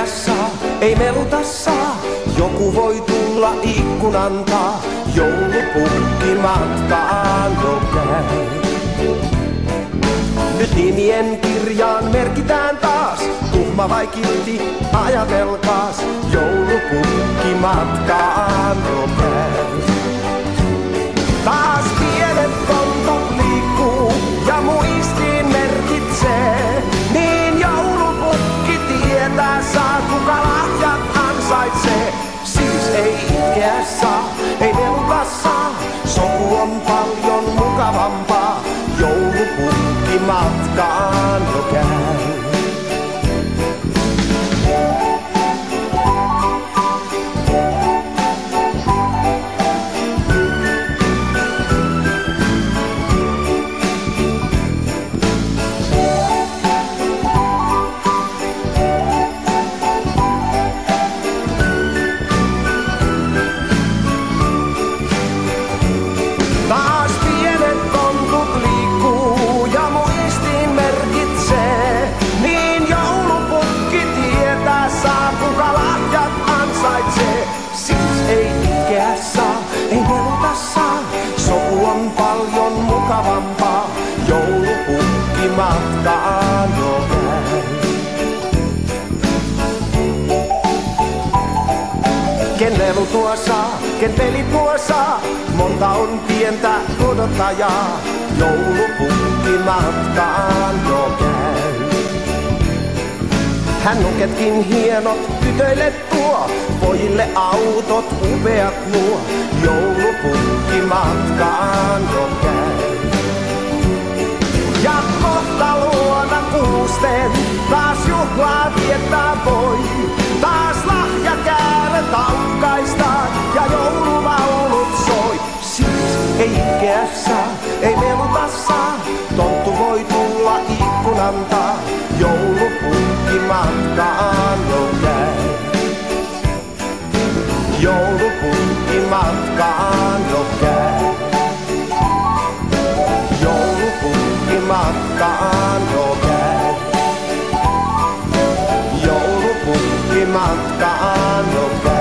itkeä saa, ei meluta saa. Joku voi tulla ikkunan taa, joulupukki matkaan jo käy. Nyt nimien kirjaan merkitään taas, tuhma vai kiltti, ajatelkaas, joulupukki matkaan jo käy. Taas pienet tontut liikkuu ja muistiin merkitsee, niin joulupukki tietää saa, kuka lahjat ansaitsee. Siis ei itkeä saa, ei meluta saa, sopu on paljon mukavampaa, joulupukki matkaan jo käy. Ei meluta saa, sopu on paljon mukavampaa, joulupukki matkaan jo käy. Ken lelu tuo saa, ken peli tuo saa, monta on pientä odottajaa, joulupukki matkaan jo käy. Hän nuketkin hienot tytöille tuo, pojille autot upeat nuo, joulupukki matkaan jo käy. Ja kohta luona kuusten taas juhlaa viettää voi, taas lahjakääret aukaistaan ja joululaulut soi. Siis ei itkeä saa, ei meluta saa, tonttu voi tulla ikkunan taa, joulupukki matkaan jo käy. Joulupukki matkaan jo käy. Joulupukki matkaan jo käy. Joulupukki matkaan jo käy.